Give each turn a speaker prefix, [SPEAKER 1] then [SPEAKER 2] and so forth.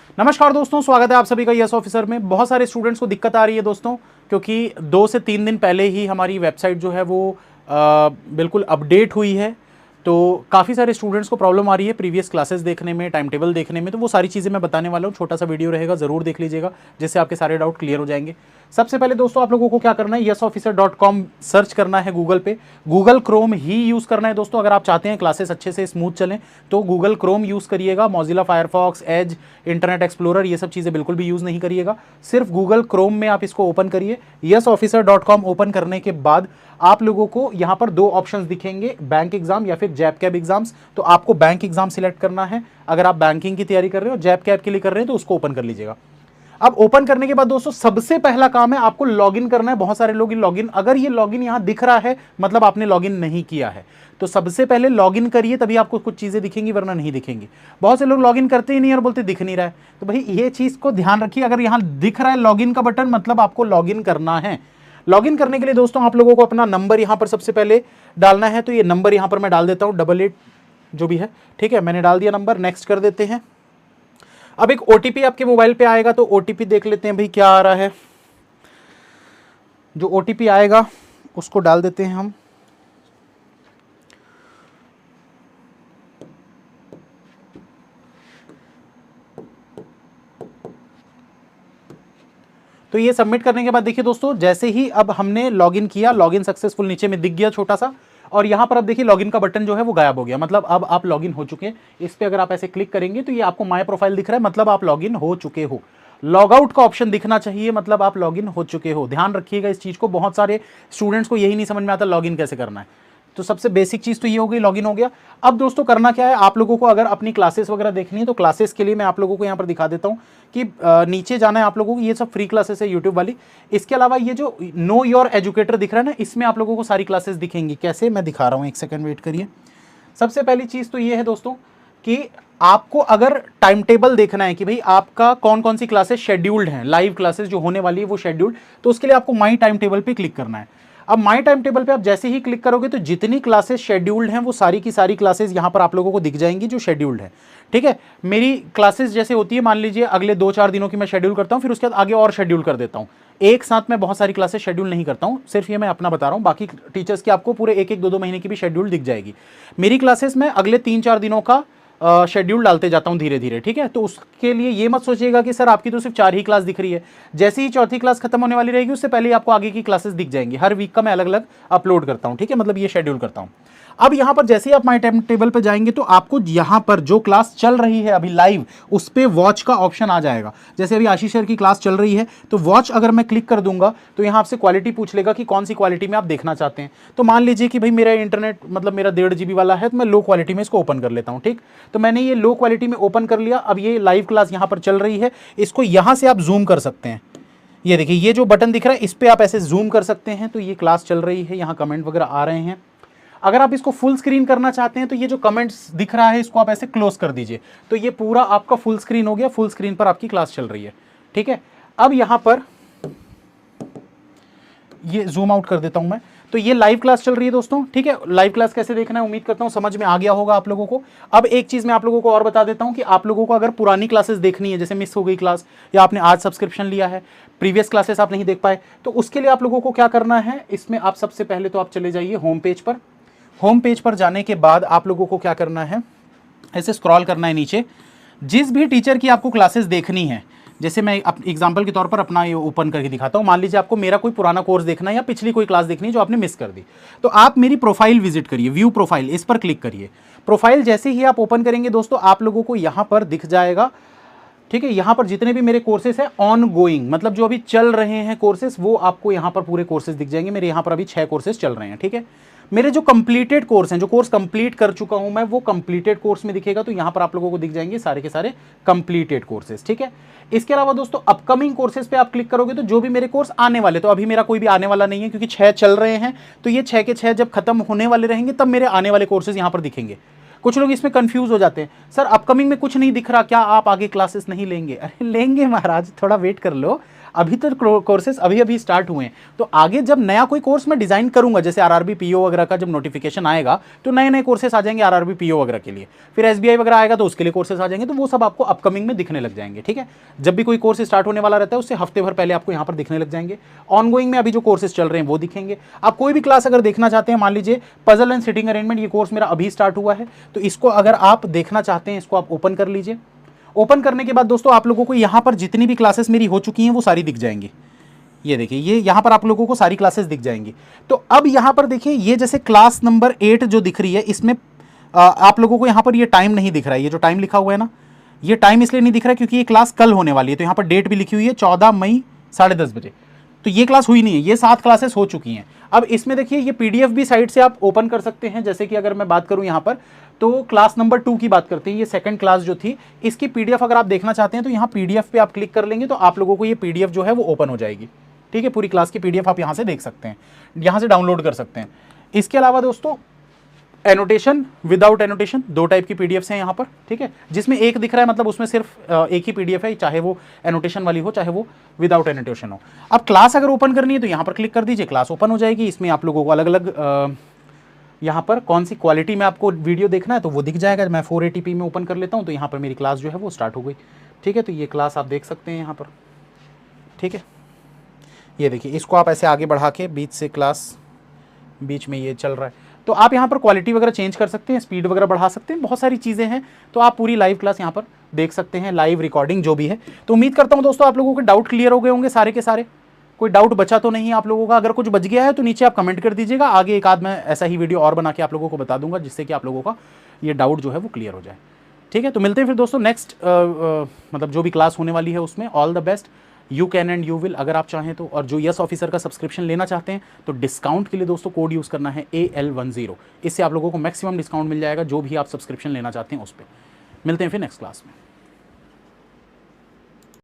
[SPEAKER 1] नमस्कार दोस्तों, स्वागत है आप सभी का यस ऑफिसर में। बहुत सारे स्टूडेंट्स को दिक्कत आ रही है दोस्तों, क्योंकि 2 से 3 दिन पहले ही हमारी वेबसाइट जो है वो बिल्कुल अपडेट हुई है। तो काफ़ी सारे स्टूडेंट्स को प्रॉब्लम आ रही है प्रीवियस क्लासेस देखने में, टाइम टेबल देखने में। तो वो सारी चीज़ें मैं बताने वाला हूँ, छोटा सा वीडियो रहेगा, ज़रूर देख लीजिएगा, जिससे आपके सारे डाउट क्लियर हो जाएंगे। सबसे पहले दोस्तों आप लोगों को क्या करना है, yesofficer.com सर्च करना है गूगल पे। गूगल क्रोम ही यूज़ करना है दोस्तों। अगर आप चाहते हैं क्लासेस अच्छे से स्मूथ चलें तो गूगल क्रोम यूज़ करिएगा। मॉजिला फायरफॉक्स, एज, इंटरनेट एक्सप्लोरर, ये सब चीज़ें बिल्कुल भी यूज़ नहीं करिएगा। सिर्फ गूगल क्रोम में आप इसको ओपन करिए। yesofficer.com ओपन करने के बाद आप लोगों को यहाँ पर 2 ऑप्शंस दिखेंगे, बैंक एग्जाम या फिर जैब कैब एग्जाम्स। तो आपको बैंक एग्जाम सिलेक्ट करना है। अगर आप बैंकिंग की तैयारी कर रहे हो, जैब कैब के लिए कर रहे हैं, तो उसको ओपन कर लीजिएगा। अब ओपन करने के बाद दोस्तों सबसे पहला काम है आपको लॉगिन करना है। बहुत सारे लोग लॉगिन, अगर ये लॉगिन यहां दिख रहा है मतलब आपने लॉगिन नहीं किया है। तो सबसे पहले लॉगिन करिए, तभी आपको कुछ चीजें दिखेंगी, वरना नहीं दिखेंगी। बहुत से लोग लॉगिन करते ही नहीं और बोलते दिख नहीं रहा है। तो भाई ये चीज को ध्यान रखिए, अगर यहां दिख रहा है लॉगिन का बटन मतलब आपको लॉगिन करना है। लॉगिन करने के लिए दोस्तों आप लोगों को अपना नंबर यहां पर सबसे पहले डालना है। तो ये नंबर यहां पर मैं डाल देता हूं 88 जो भी है, ठीक है, मैंने डाल दिया नंबर। नेक्स्ट कर देते हैं। अब एक ओटीपी आपके मोबाइल पे आएगा, तो ओटीपी देख लेते हैं भाई क्या आ रहा है। जो ओटीपी आएगा उसको डाल देते हैं हम। तो ये सबमिट करने के बाद देखिए दोस्तों, जैसे ही अब हमने लॉगिन किया, लॉगिन सक्सेसफुल नीचे में दिख गया छोटा सा, और यहां पर अब देखिए लॉगिन का बटन जो है वो गायब हो गया। मतलब अब आप लॉगिन हो चुके हैं। इस पे अगर आप ऐसे क्लिक करेंगे तो ये आपको माय प्रोफाइल दिख रहा है, मतलब आप लॉगिन हो चुके हो। लॉग आउट का ऑप्शन दिखना चाहिए, मतलब आप लॉगिन हो चुके हो। ध्यान रखिएगा इस चीज को, बहुत सारे स्टूडेंट्स को यही नहीं समझ में आता लॉगिन कैसे करना है। तो सबसे बेसिक चीज तो ये हो गई, लॉगिन हो गया। अब दोस्तों करना क्या है, आप लोगों को अगर अपनी क्लासेस वगैरह देखनी है तो क्लासेस के लिए मैं आप लोगों को यहाँ पर दिखा देता हूँ कि नीचे जाना है आप लोगों को। ये सब फ्री क्लासेस है यूट्यूब वाली। इसके अलावा ये जो नो योर एजुकेटर दिख रहा है ना, इसमें आप लोगों को सारी क्लासेस दिखेंगी। कैसे, मैं दिखा रहा हूँ, एक सेकंड वेट करिए। सबसे पहली चीज तो ये है दोस्तों कि आपको अगर टाइम टेबल देखना है कि भाई आपका कौन कौन सी क्लासेस शेड्यूल्ड हैं, लाइव क्लासेस जो होने वाली है वो शेड्यूल्ड, तो उसके लिए आपको माई टाइम टेबल पे क्लिक करना है। अब माई टाइम टेबल पे आप जैसे ही क्लिक करोगे तो जितनी क्लासेस शेड्यूल्ड हैं वो सारी की सारी क्लासेस यहां पर आप लोगों को दिख जाएंगी जो शेड्यूल्ड है। ठीक है, मेरी क्लासेस जैसे होती है, मान लीजिए अगले 2-4 दिनों की मैं शेड्यूल करता हूं, फिर उसके बाद आगे और शेड्यूल कर देता हूं। एक साथ में बहुत सारी क्लासेस शेड्यूल नहीं करता हूं, सिर्फ ये मैं अपना बता रहा हूं। बाकी टीचर्स की आपको पूरे 1-1, 2-2 महीने की भी शेड्यूल दिख जाएगी। मेरी क्लासेस में अगले 3-4 दिनों का शेड्यूल डालते जाता हूं धीरे धीरे। ठीक है, तो उसके लिए ये मत सोचिएगा कि सर आपकी तो सिर्फ 4 ही क्लास दिख रही है। जैसे ही चौथी क्लास खत्म होने वाली रहेगी उससे पहले ही आपको आगे की क्लासेस दिख जाएंगी। हर वीक का मैं अलग अलग अपलोड करता हूं। ठीक है, मतलब ये शेड्यूल करता हूं। अब यहां पर जैसे ही आप माई टाइम टेबल पर जाएंगे तो आपको यहां पर जो क्लास चल रही है अभी लाइव, उस पर वॉच का ऑप्शन आ जाएगा। जैसे अभी आशीष सर की क्लास चल रही है तो वॉच अगर मैं क्लिक कर दूंगा तो यहां आपसे क्वालिटी पूछ लेगा कि कौन सी क्वालिटी में आप देखना चाहते हैं। तो मान लीजिए कि भाई मेरा इंटरनेट मतलब मेरा 1.5 GB वाला है, तो मैं लो क्वालिटी में इसको ओपन कर लेता हूं। ठीक, तो मैंने ये लो क्वालिटी में ओपन कर लिया। अब ये लाइव क्लास यहां पर चल रही है, इसको यहां से आप जूम कर सकते हैं। ये देखिए, ये जो बटन दिख रहा है इस पर आप ऐसे जूम कर सकते हैं। तो ये क्लास चल रही है, यहाँ कमेंट वगैरह आ रहे हैं। अगर आप इसको फुल स्क्रीन करना चाहते हैं तो ये जो कमेंट्स दिख रहा है इसको आप ऐसे क्लोज कर दीजिए। तो ये पूरा आपका फुल स्क्रीन हो गया, फुल स्क्रीन पर आपकी क्लास चल रही है। ठीक है, अब यहां पर ये जूम आउट कर देता हूं मैं। तो ये लाइव क्लास चल रही है दोस्तों। ठीक है, लाइव क्लास कैसे देखना है उम्मीद करता हूं समझ में आ गया होगा आप लोगों को। अब एक चीज मैं आप लोगों को और बता देता हूं कि आप लोगों को अगर पुरानी क्लासेस देखनी है, जैसे मिस हो गई क्लास या आपने आज सब्सक्रिप्शन लिया है, प्रीवियस क्लासेस आप नहीं देख पाए, तो उसके लिए आप लोगों को क्या करना है, इसमें आप सबसे पहले तो आप चले जाइए होम पेज पर। होम पेज पर जाने के बाद आप लोगों को क्या करना है, ऐसे स्क्रॉल करना है नीचे। जिस भी टीचर की आपको क्लासेस देखनी है, जैसे मैं एग्जांपल के तौर पर अपना ये ओपन करके दिखाता हूँ। मान लीजिए आपको मेरा कोई पुराना कोर्स देखना है या पिछली कोई क्लास देखनी है जो आपने मिस कर दी, तो आप मेरी प्रोफाइल विजिट करिए, व्यू प्रोफाइल, इस पर क्लिक करिए। प्रोफाइल जैसे ही आप ओपन करेंगे दोस्तों आप लोगों को यहाँ पर दिख जाएगा। ठीक है, यहाँ पर जितने भी मेरे कोर्सेस हैं ऑन गोइंग, मतलब जो अभी चल रहे हैं कोर्सेस, वो आपको यहाँ पर पूरे कोर्सेस दिख जाएंगे। मेरे यहाँ पर अभी 6 कोर्सेस चल रहे हैं। ठीक है, मेरे जो कंप्लीटेड कोर्स हैं, जो कोर्स कंप्लीट कर चुका हूं मैं, वो कंप्लीटेड कोर्स में दिखेगा। तो यहां पर आप लोगों को दिख जाएंगे सारे के सारे कंप्लीटेड कोर्सेज। ठीक है, इसके अलावा दोस्तों अपकमिंग कोर्सेज पे आप क्लिक करोगे तो जो भी मेरे कोर्स आने वाले, तो अभी मेरा कोई भी आने वाला नहीं है क्योंकि 6 चल रहे हैं। तो ये 6 के 6 जब खत्म होने वाले रहेंगे तब मेरे आने वाले कोर्सेज यहां पर दिखेंगे। कुछ लोग इसमें कंफ्यूज हो जाते हैं, सर अपकमिंग में कुछ नहीं दिख रहा, क्या आप आगे क्लासेस नहीं लेंगे? अरे लेंगे महाराज, थोड़ा वेट कर लो। अभी तक कोर्सेज अभी अभी स्टार्ट हुए हैं, तो आगे जब नया कोई कोर्स मैं डिजाइन करूंगा, जैसे आरआरबी पीओ वगैरह का जब नोटिफिकेशन आएगा तो नए नए कोर्सेज आ जाएंगे आरआरबी पीओ वगैरह के लिए, फिर एसबीआई वगैरह आएगा तो उसके लिए कोर्सेज आ जाएंगे, तो वो सब आपको अपकमिंग में दिखने लग जाएंगे। ठीक है, जब भी कोई कोर्स स्टार्ट होने वाला रहता है उससे हफ्ते भर पहले आपको यहाँ पर दिखने लग जाएंगे। ऑनगोइंग में अभी जो कोर्सेज चल रहे हैं वो दिखेंगे। आप कोई भी क्लास अगर देखना चाहते हैं, मान लीजिए पजल एंड सिटिंग अरेंजमेंट, ये कोर्स मेरा अभी स्टार्ट हुआ है, तो इसको अगर आप देखना चाहते हैं इसको आप ओपन कर लीजिए। ओपन करने के बाद दोस्तों आप लोगों को यहाँ पर जितनी भी क्लासेस मेरी हो चुकी हैं वो सारी दिख जाएंगी। ये देखिए, ये यहाँ पर आप लोगों को सारी क्लासेस दिख जाएंगी। तो अब यहाँ पर देखिए, ये जैसे क्लास नंबर 8 जो दिख रही है, इसमें आप लोगों को यहाँ पर ये टाइम नहीं दिख रहा है, ये जो टाइम लिखा हुआ है ना, ये टाइम इसलिए नहीं दिख रहा है क्योंकि ये क्लास कल होने वाली है। तो यहाँ पर डेट भी लिखी हुई है 14 मई 10:30 बजे, तो ये क्लास हुई नहीं है, ये 7 क्लासेस हो चुकी हैं। अब इसमें देखिए ये पीडीएफ भी साइड से आप ओपन कर सकते हैं। जैसे कि अगर मैं बात करूं यहाँ पर, तो क्लास नंबर 2 की बात करते हैं, ये सेकंड क्लास जो थी, इसकी पीडीएफ अगर आप देखना चाहते हैं तो यहाँ पीडीएफ पे आप क्लिक कर लेंगे तो आप लोगों को ये पीडीएफ जो है वो ओपन हो जाएगी। ठीक है, पूरी क्लास की पीडीएफ आप यहाँ से देख सकते हैं, यहाँ से डाउनलोड कर सकते हैं। इसके अलावा दोस्तों एनोटेशन, विदाउट एनोटेशन, 2 टाइप की पीडीएफ्स हैं यहाँ पर। ठीक है, जिसमें एक दिख रहा है मतलब उसमें सिर्फ एक ही पीडीएफ है, चाहे वो एनोटेशन वाली हो चाहे वो विदाउट एनोटेशन हो। अब क्लास अगर ओपन करनी है तो यहाँ पर क्लिक कर दीजिए, क्लास ओपन हो जाएगी। इसमें आप लोगों को अलग अलग यहाँ पर कौन सी क्वालिटी में आपको वीडियो देखना है तो वो दिख जाएगा। मैं 480p में ओपन कर लेता हूँ, तो यहाँ पर मेरी क्लास जो है वो स्टार्ट हो गई। ठीक है, तो ये क्लास आप देख सकते हैं यहाँ पर। ठीक है, ये देखिए, इसको आप ऐसे आगे बढ़ा के बीच से क्लास बीच में ये चल रहा है, तो आप यहाँ पर क्वालिटी वगैरह चेंज कर सकते हैं, स्पीड वगैरह बढ़ा सकते हैं, बहुत सारी चीज़ें हैं। तो आप पूरी लाइव क्लास यहाँ पर देख सकते हैं, लाइव रिकॉर्डिंग जो भी है। तो उम्मीद करता हूँ दोस्तों आप लोगों के डाउट क्लियर हो गए होंगे सारे के सारे, कोई डाउट बचा तो नहीं आप लोगों का। अगर कुछ बच गया है तो नीचे आप कमेंट कर दीजिएगा, आगे एक आध मैं ऐसा ही वीडियो और बना के आप लोगों को बता दूंगा, जिससे कि आप लोगों का ये डाउट जो है वो क्लियर हो जाए। ठीक है, तो मिलते हैं फिर दोस्तों नेक्स्ट मतलब जो भी क्लास होने वाली है उसमें। All the best, you can and you will अगर आप चाहें तो। और जो यस ऑफिसर का सब्सक्रिप्शन लेना चाहते हैं तो डिस्काउंट के लिए दोस्तों कोड यूज़ करना है AL10, इससे आप लोगों को मैक्सिमम डिस्काउंट मिल जाएगा जो भी आप सब्सक्रिप्शन लेना चाहते हैं उस पर। मिलते हैं फिर नेक्स्ट क्लास में।